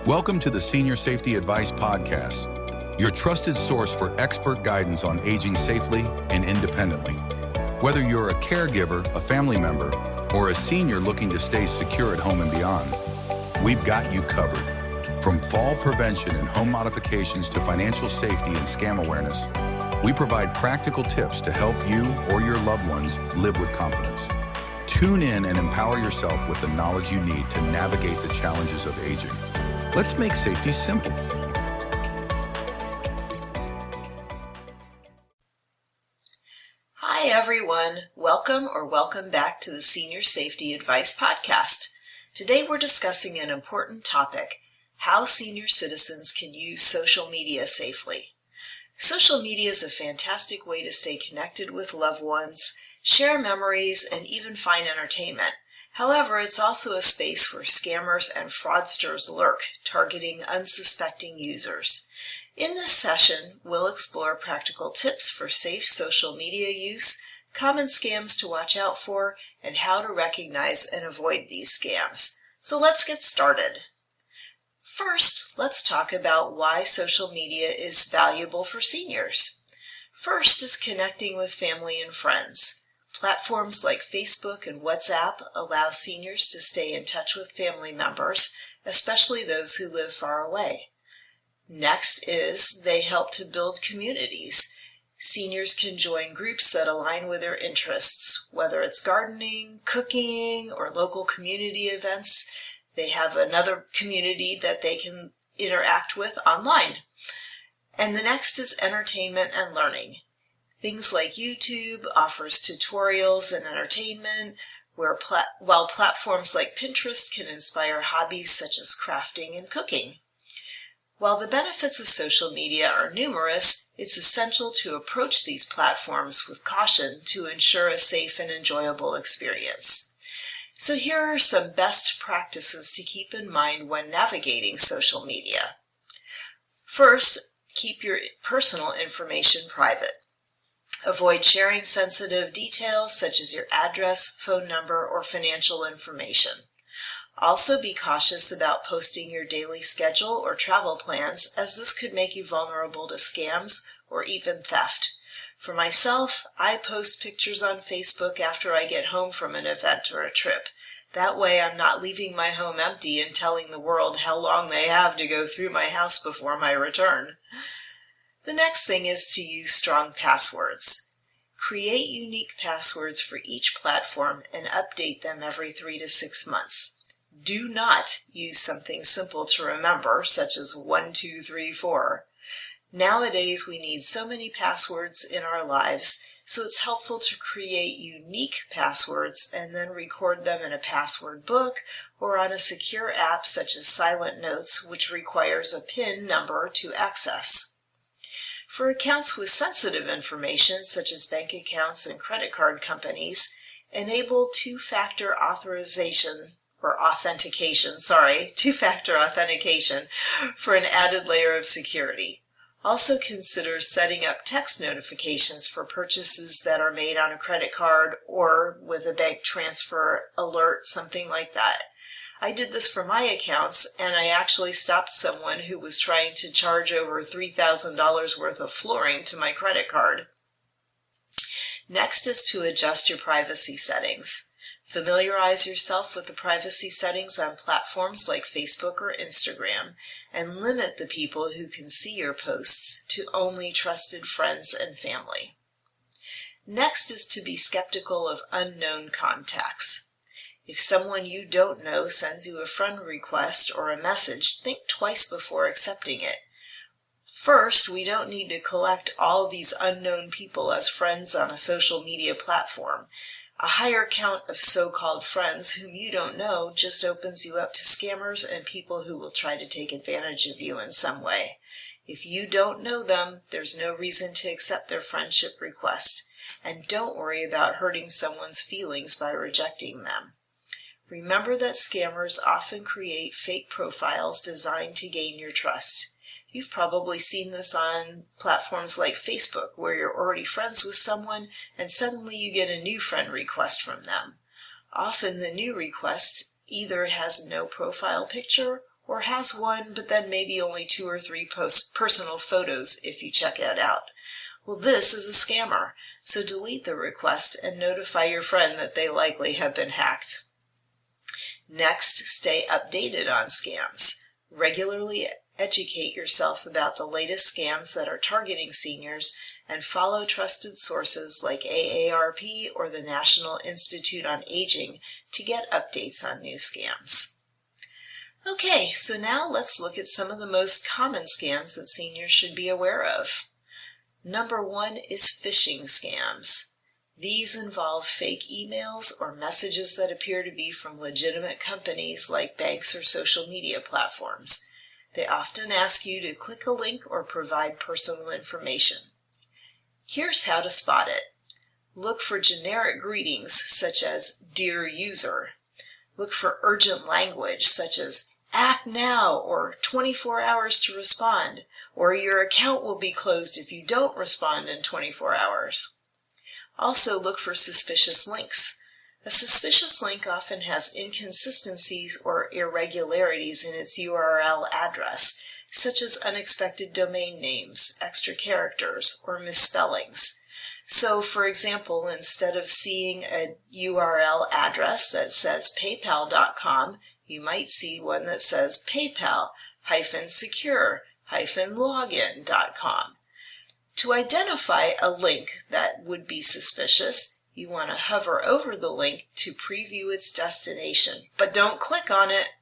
Welcome to the Senior Safety Advice Podcast, your trusted source for expert guidance on aging safely and independently. Whether you're a caregiver, a family member, or a senior looking to stay secure at home and beyond, we've got you covered. From fall prevention and home modifications to financial safety and scam awareness, we provide practical tips to help you or your loved ones live with confidence. Tune in and empower yourself with the knowledge you need to navigate the challenges of aging. Let's make safety simple. Hi everyone, welcome back to the Senior Safety Advice Podcast. Today we're discussing an important topic, how senior citizens can use social media safely. Social media is a fantastic way to stay connected with loved ones, share memories, and even find entertainment. However, it's also a space where scammers and fraudsters lurk, targeting unsuspecting users. In this session, we'll explore practical tips for safe social media use, common scams to watch out for, and how to recognize and avoid these scams. So let's get started. First, let's talk about why social media is valuable for seniors. First is connecting with family and friends. Platforms like Facebook and WhatsApp allow seniors to stay in touch with family members, especially those who live far away. Next is they help to build communities. Seniors can join groups that align with their interests, whether it's gardening, cooking, or local community events. They have another community that they can interact with online. And the next is entertainment and learning. Things like YouTube offers tutorials and entertainment, while platforms like Pinterest can inspire hobbies such as crafting and cooking. While the benefits of social media are numerous, it's essential to approach these platforms with caution to ensure a safe and enjoyable experience. So here are some best practices to keep in mind when navigating social media. First, keep your personal information private. Avoid sharing sensitive details such as your address, phone number, or financial information. Also be cautious about posting your daily schedule or travel plans, as this could make you vulnerable to scams or even theft. For myself, I post pictures on Facebook after I get home from an event or a trip. That way I'm not leaving my home empty and telling the world how long they have to go through my house before my return. The next thing is to use strong passwords. Create unique passwords for each platform and update them every 3 to 6 months. Do not use something simple to remember, such as 1234. Nowadays, we need so many passwords in our lives, so it's helpful to create unique passwords and then record them in a password book or on a secure app such as Silent Notes, which requires a PIN number to access. For accounts with sensitive information, such as bank accounts and credit card companies, enable two-factor authentication for an added layer of security. Also consider setting up text notifications for purchases that are made on a credit card or with a bank transfer alert, something like that. I did this for my accounts, and I actually stopped someone who was trying to charge over $3,000 worth of flooring to my credit card. Next is to adjust your privacy settings. Familiarize yourself with the privacy settings on platforms like Facebook or Instagram, and limit the people who can see your posts to only trusted friends and family. Next is to be skeptical of unknown contacts. If someone you don't know sends you a friend request or a message, think twice before accepting it. First, we don't need to collect all these unknown people as friends on a social media platform. A higher count of so-called friends whom you don't know just opens you up to scammers and people who will try to take advantage of you in some way. If you don't know them, there's no reason to accept their friendship request. And don't worry about hurting someone's feelings by rejecting them. Remember that scammers often create fake profiles designed to gain your trust. You've probably seen this on platforms like Facebook, where you're already friends with someone and suddenly you get a new friend request from them. Often the new request either has no profile picture or has one but then maybe only 2 or 3 personal photos if you check it out. Well, this is a scammer, so delete the request and notify your friend that they likely have been hacked. Next, stay updated on scams. Regularly educate yourself about the latest scams that are targeting seniors and follow trusted sources like AARP or the National Institute on Aging to get updates on new scams. Okay, so now let's look at some of the most common scams that seniors should be aware of. Number 1 is phishing scams. These involve fake emails or messages that appear to be from legitimate companies like banks or social media platforms. They often ask you to click a link or provide personal information. Here's how to spot it. Look for generic greetings such as "Dear User." Look for urgent language such as "Act now" or "24 hours to respond," or "Your account will be closed if you don't respond in 24 hours. Also look for suspicious links. A suspicious link often has inconsistencies or irregularities in its URL address, such as unexpected domain names, extra characters, or misspellings. So, for example, instead of seeing a URL address that says paypal.com, you might see one that says paypal-secure-login.com. To identify a link that would be suspicious, you want to hover over the link to preview its destination, but don't click on it.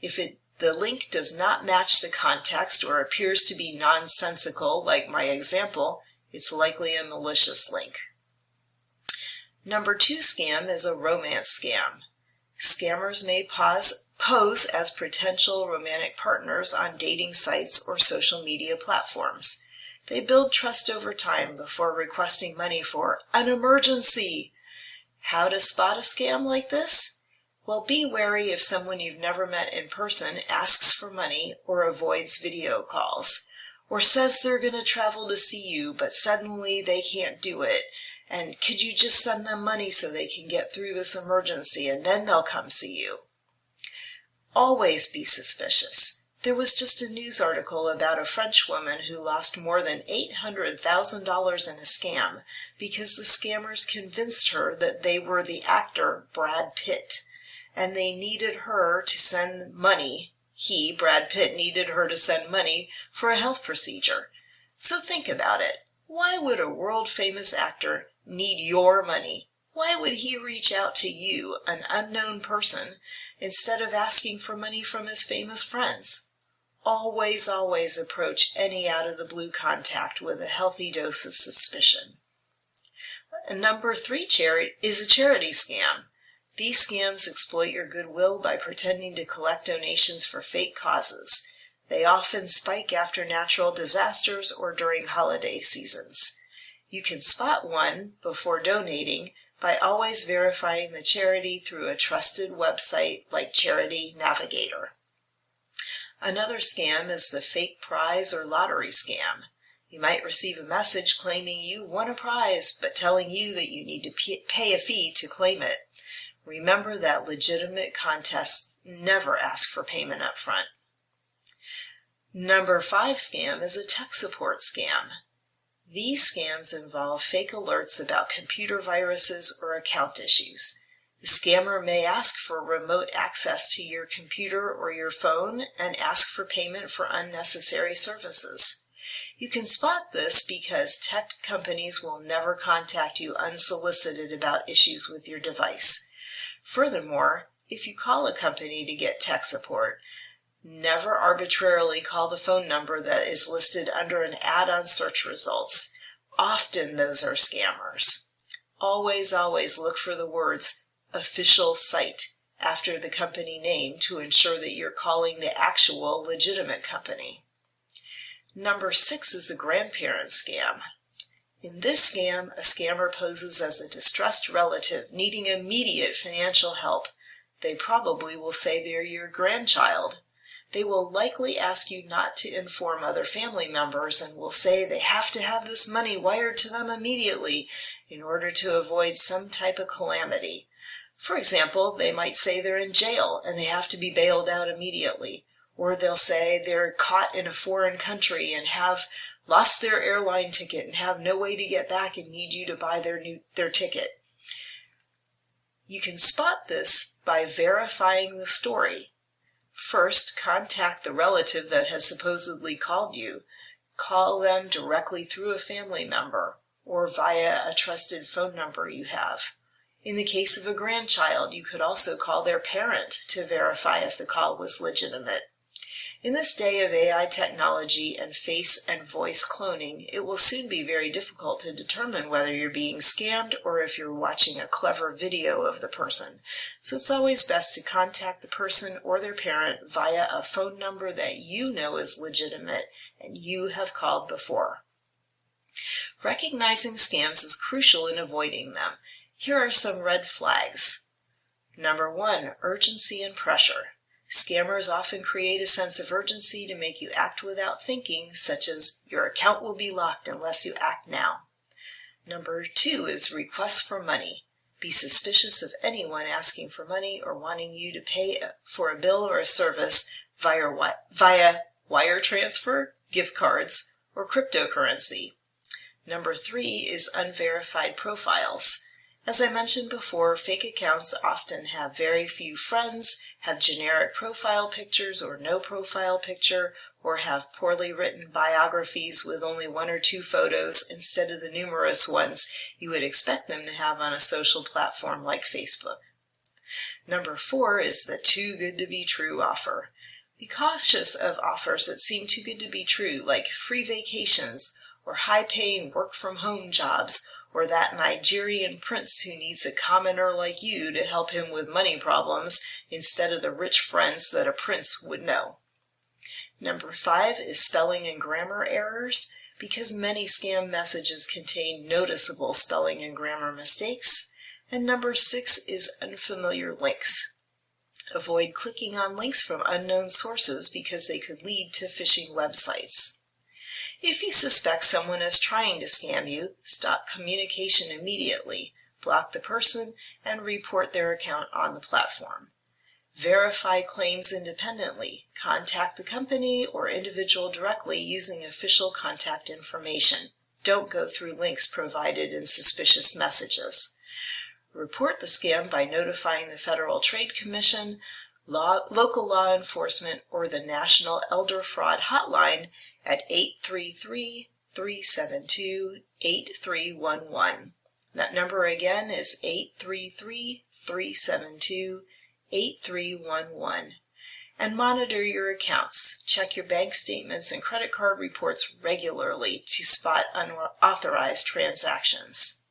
If the link does not match the context or appears to be nonsensical, like my example, it's likely a malicious link. Number 2 scam is a romance scam. Scammers may pose as potential romantic partners on dating sites or social media platforms. They build trust over time before requesting money for an emergency. How to spot a scam like this? Well, be wary if someone you've never met in person asks for money or avoids video calls, or says they're going to travel to see you, but suddenly they can't do it. And could you just send them money so they can get through this emergency and then they'll come see you? Always be suspicious. There was just a news article about a French woman who lost more than $800,000 in a scam because the scammers convinced her that they were the actor Brad Pitt, and they needed her to send money. Brad Pitt, needed her to send money for a health procedure. So think about it. Why would a world-famous actor need your money? Why would he reach out to you, an unknown person, instead of asking for money from his famous friends? Always approach any out-of-the-blue contact with a healthy dose of suspicion. Number 3 is a charity scam. These scams exploit your goodwill by pretending to collect donations for fake causes. They often spike after natural disasters or during holiday seasons. You can spot one before donating by always verifying the charity through a trusted website like Charity Navigator. Another scam is the fake prize or lottery scam. You might receive a message claiming you won a prize, but telling you that you need to pay a fee to claim it. Remember that legitimate contests never ask for payment up front. Number 5 scam is a tech support scam. These scams involve fake alerts about computer viruses or account issues. The scammer may ask for remote access to your computer or your phone and ask for payment for unnecessary services. You can spot this because tech companies will never contact you unsolicited about issues with your device. Furthermore, if you call a company to get tech support, never arbitrarily call the phone number that is listed under an ad on search results. Often those are scammers. Always look for the words "official site" after the company name to ensure that you're calling the actual legitimate company. Number 6 is a grandparent scam. In this scam, a scammer poses as a distressed relative needing immediate financial help. They probably will say they're your grandchild. They will likely ask you not to inform other family members and will say they have to have this money wired to them immediately in order to avoid some type of calamity. For example, they might say they're in jail and they have to be bailed out immediately, Or they'll say they're caught in a foreign country and have lost their airline ticket and have no way to get back and need you to buy their ticket. You can spot this by verifying the story. First, contact the relative that has supposedly called you. Call them directly through a family member or via a trusted phone number you have. In the case of a grandchild, you could also call their parent to verify if the call was legitimate. In this day of AI technology and face and voice cloning, it will soon be very difficult to determine whether you're being scammed or if you're watching a clever video of the person. So it's always best to contact the person or their parent via a phone number that you know is legitimate and you have called before. Recognizing scams is crucial in avoiding them. Here are some red flags. Number 1, urgency and pressure. Scammers often create a sense of urgency to make you act without thinking, such as, your account will be locked unless you act now. Number 2 is requests for money. Be suspicious of anyone asking for money or wanting you to pay for a bill or a service via wire transfer, gift cards, or cryptocurrency. Number 3 is unverified profiles. As I mentioned before, fake accounts often have very few friends, have generic profile pictures or no profile picture, or have poorly written biographies with only 1 or 2 photos instead of the numerous ones you would expect them to have on a social platform like Facebook. Number 4 is the too good to be true offer. Be cautious of offers that seem too good to be true, like free vacations or high-paying work-from-home jobs, or that Nigerian prince who needs a commoner like you to help him with money problems instead of the rich friends that a prince would know. Number 5 is spelling and grammar errors, because many scam messages contain noticeable spelling and grammar mistakes. And number 6 is unfamiliar links. Avoid clicking on links from unknown sources because they could lead to phishing websites. If you suspect someone is trying to scam you, stop communication immediately, block the person, and report their account on the platform. Verify claims independently. Contact the company or individual directly using official contact information. Don't go through links provided in suspicious messages. Report the scam by notifying the Federal Trade Commission, local law enforcement, or the National Elder Fraud Hotline at 833-372-8311. That number again is 833-372-8311. And monitor your accounts. Check your bank statements and credit card reports regularly to spot unauthorized transactions.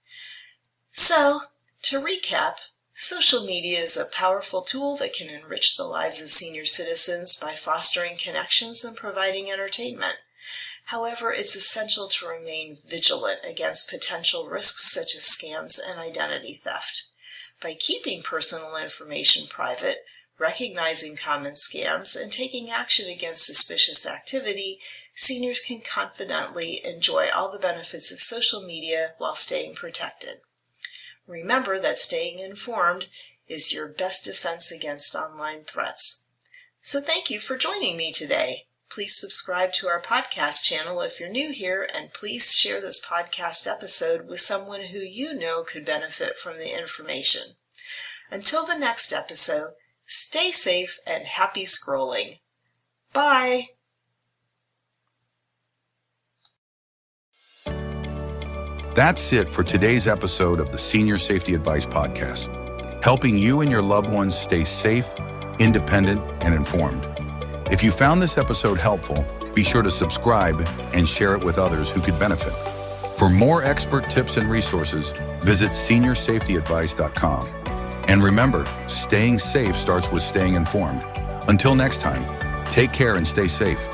So, to recap, social media is a powerful tool that can enrich the lives of senior citizens by fostering connections and providing entertainment. However, it's essential to remain vigilant against potential risks such as scams and identity theft. By keeping personal information private, recognizing common scams, and taking action against suspicious activity, seniors can confidently enjoy all the benefits of social media while staying protected. Remember that staying informed is your best defense against online threats. So thank you for joining me today. Please subscribe to our podcast channel if you're new here, and please share this podcast episode with someone who you know could benefit from the information. Until the next episode, stay safe and happy scrolling. Bye! That's it for today's episode of the Senior Safety Advice Podcast, helping you and your loved ones stay safe, independent, and informed. If you found this episode helpful, be sure to subscribe and share it with others who could benefit. For more expert tips and resources, visit seniorsafetyadvice.com. And remember, staying safe starts with staying informed. Until next time, take care and stay safe.